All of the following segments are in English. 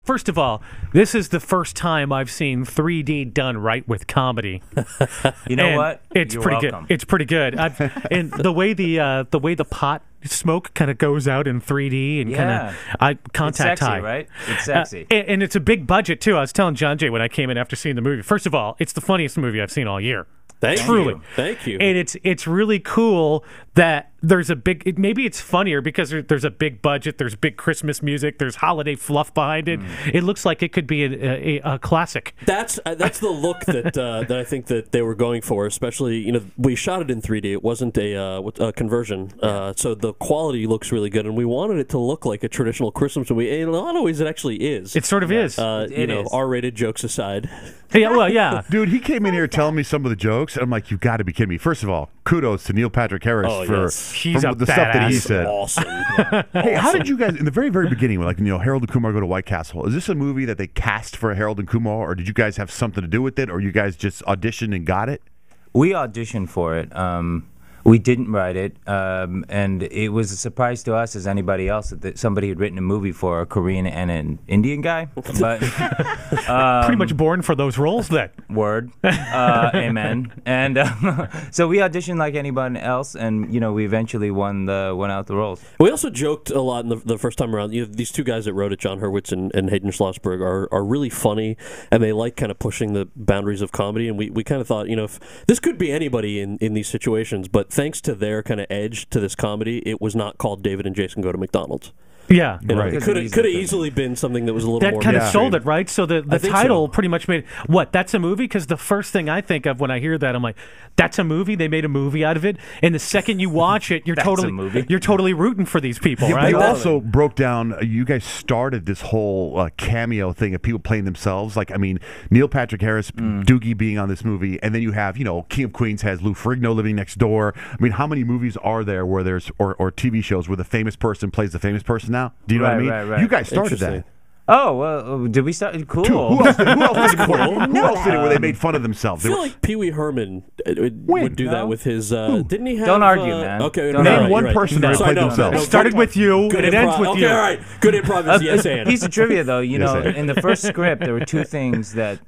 first of all, this is the first time I've seen 3D done right with comedy. You know what? It's You're pretty welcome. good. It's pretty good. And the way the pot smoke kind of goes out in 3D and kind of contact it's sexy, high, right? It's sexy. And it's a big budget too. I was telling Johnjay when I came in after seeing the movie. First of all, it's the funniest movie I've seen all year. Thank you. Thank you. And it's really cool that there's a big. Maybe it's funnier because there's a big budget. There's big Christmas music. There's holiday fluff behind it. It looks like it could be a classic. That's the look that I think that they were going for. Especially, we shot it in 3D. It wasn't a conversion, so the quality looks really good. And we wanted it to look like a traditional Christmas movie. And in a lot of ways, it actually is. It sort of is. It is. R-rated jokes aside. Yeah, well, yeah. Dude, he came in here telling me some of the jokes, and I'm like, you've got to be kidding me. First of all, kudos to Neil Patrick Harris for He's a the stuff that he badass. said. Awesome. Hey, how did you guys, in the very, very beginning, like, Harold and Kumar go to White Castle, is this a movie that they cast for Harold and Kumar, or did you guys have something to do with it, or you guys just auditioned and got it? We auditioned for it. We didn't write it, and it was a surprise to us as anybody else that somebody had written a movie for a Korean and an Indian guy. But Pretty much born for those roles then. word, amen. And so we auditioned like anybody else, and we eventually won out the roles. We also joked a lot in the first time around. These two guys that wrote it, John Hurwitz and Hayden Schlossberg, are really funny, and they like kind of pushing the boundaries of comedy. And we kind of thought, if this could be anybody in these situations, but thanks to their kind of edge to this comedy, it was not called David and Jason Go to McDonald's. Yeah. Right. It could have easily been something that was a little That more kind of mainstream. sold it, right? So the think title so. pretty much made what? That's a movie? Because the first thing I think of when I hear that, I'm like, that's a movie? They made a movie out of it? And the second you watch it, you're That's a totally movie. you're totally rooting for these people, right? You also broke down, you guys started this whole cameo thing of people playing themselves. Like, I mean, Neil Patrick Harris, Doogie being on this movie, and then you have, King of Queens has Lou Ferrigno living next door. I mean, how many movies are there where there's, or TV shows where the famous person plays the famous person now? Do you know what I mean? Right. You guys started that. Interesting. Oh, well, did we start? Cool. Who else did it? Who else did it where they made fun of themselves? I feel like Pee Wee Herman would do that with his. Didn't he have? Don't argue, man. Okay, Don't no, argue. Name one you're person right. that played themselves. It started with you, Good and it ends improv. with okay, you. all right. Good improv is yes and. Piece of trivia, though, Yes, in the first script, there were two things that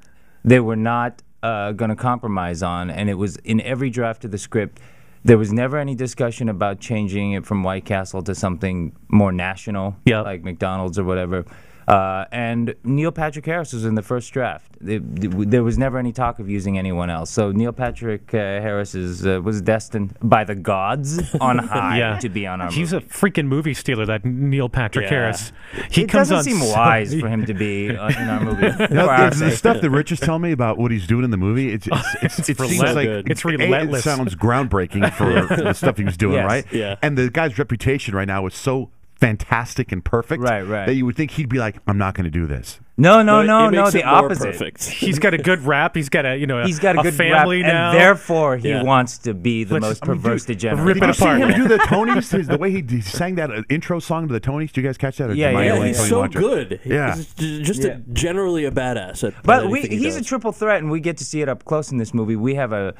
they were not going to compromise on, and it was in every draft of the script. There was never any discussion about changing it from White Castle to something more national, like McDonald's or whatever. And Neil Patrick Harris was in the first draft. There was never any talk of using anyone else. So Neil Patrick Harris was destined by the gods on high to be on our movie. He's a freaking movie stealer, that Neil Patrick Harris. He It comes doesn't on seem so- wise for him to be in our movie. The stuff that Rich is telling me about what he's doing in the movie, it seems like It's A, relentless. it sounds groundbreaking for the stuff he was doing, Yes. right? Yeah. And the guy's reputation right now is so fantastic and perfect Right. that you would think he'd be like, I'm not going to do this. No, It makes the it more opposite. perfect. He's got a good rap. He's got He's got a good family rap, now. and therefore he Yeah. wants to be the most perverse degenerate. rip Did you it see apart. him do the Tonys? The way he sang that intro song to the Tonys? Did you guys catch that? Or Yeah, am I yeah, the Yeah, only he's Tony so watcher? good. Yeah. He's just generally a badass at But anything he he's does. a triple threat, and we get to see it up close in this movie. We have a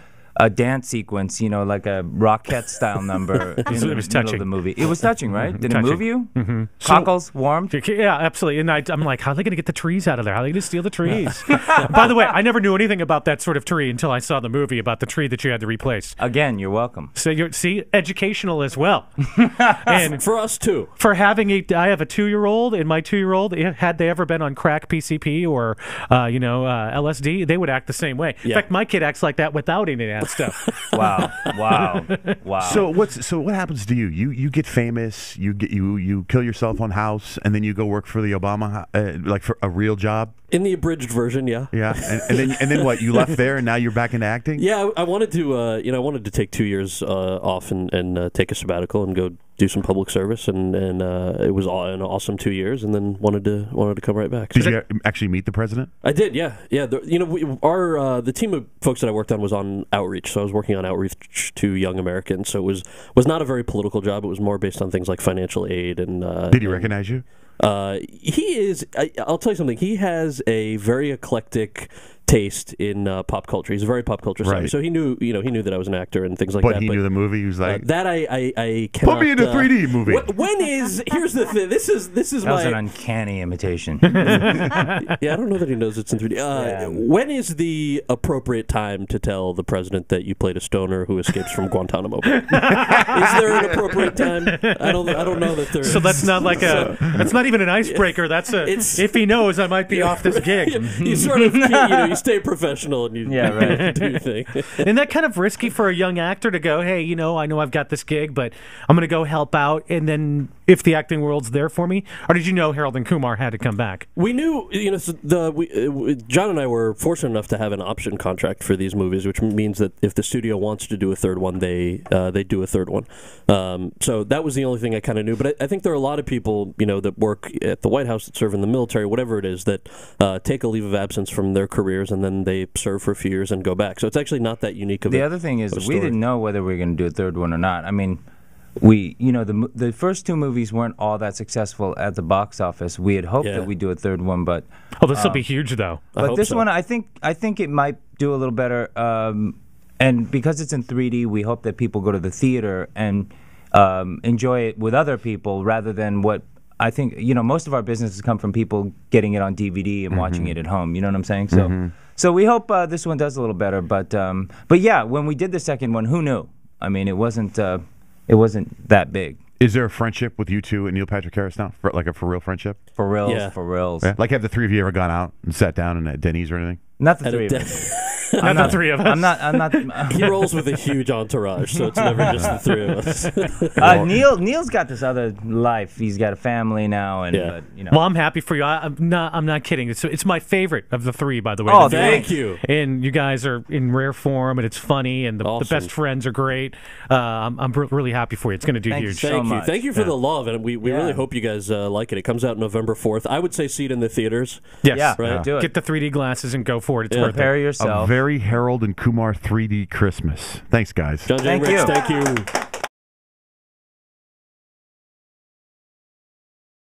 dance sequence, like a Rockette style number in the middle touching. of the movie. It was touching, right? Did it Touching. move you? Mm-hmm. Cockles warmed? Yeah, absolutely. And I'm like, how are they going to get the trees out of there? How are they going to steal the trees? By the way, I never knew anything about that sort of tree until I saw the movie about the tree that you had to replace. Again, you're welcome. So see, educational as well. And For us too. for having I have a 2-year-old, and my 2-year-old, had they ever been on crack, PCP, or LSD, they would act the same way. In Yeah. fact, my kid acts like that without any of that stuff. Wow. So what happens to you? You get famous, you kill yourself on House, and then you go work for the Obama, like for a real job. In the abridged version, yeah. Yeah, and then what? You left there, and now you're back into acting. Yeah, I wanted to, I wanted to take 2 years off and take a sabbatical and go do some public service, and it was an awesome 2 years, and then wanted to come right back. Did you actually meet the president? I did, yeah. The team of folks that I worked on was on outreach, so I was working on outreach to young Americans. So it was not a very political job. It was more based on things like financial aid and. Did he recognize you? He is. I'll tell you something. He has a very eclectic taste in pop culture. He's a very pop culture savvy. Right. So he knew that I was an actor and things like But that. he knew the movie. He was like, that I cannot, put me in a 3D movie. When is here's the thing. This is That my was an uncanny imitation. yeah. I don't know that he knows it's in 3D. When is the appropriate time to tell the president that you played a stoner who escapes from Guantanamo Bay? Is there an appropriate time? I don't know that there is. So that's not like that's not even an icebreaker. That's if he knows I might be off this gig. You sort of you stay professional and you do your thing. Isn't that kind of risky for a young actor to go, hey, I know I've got this gig, but I'm going to go help out, and then if the acting world's there for me? Or did you know Harold and Kumar had to come back? We knew, John and I were fortunate enough to have an option contract for these movies, which means that if the studio wants to do a third one, they do a third one. So that was the only thing I kind of knew. But I think there are a lot of people, that work at the White House, that serve in the military, whatever it is, that take a leave of absence from their careers and then they serve for a few years and go back. So it's actually not that unique of The other thing is, we didn't know whether we were going to do a third one or not. I mean, the first two movies weren't all that successful at the box office. We had hoped that we'd do a third one, but this will be huge, though. But this one, I think it might do a little better. And because it's in 3D, we hope that people go to the theater and enjoy it with other people rather than what I think. Most of our businesses come from people getting it on DVD and watching it at home. You know what I'm saying? So we hope this one does a little better. But yeah, when we did the second one, who knew? I mean, it wasn't that big. Is there a friendship with you two and Neil Patrick Harris now? Like a for real friendship? For reals. Yeah. Like, have the three of you ever gone out and sat down and at Denny's or anything? Not the three of us. Not the three of us. I'm not. He rolls with a huge entourage, so it's never just the three of us. Neil's got this other life. He's got a family now, and Well, I'm happy for you. I'm not kidding. It's my favorite of the three, by the way. Oh, thank you. And you guys are in rare form, and it's funny, and the best friends are great. I'm really happy for you. It's going to do huge. Thank you for the love, and we really hope you guys like it. It comes out November 4th. I would say see it in the theaters. Yes. Yeah, right. Do it. Get the 3D glasses and go for it. It's worth it. Prepare yourself. A very Harold and Kumar 3D Christmas. Thanks, guys. Johnjay and Rich, thank you.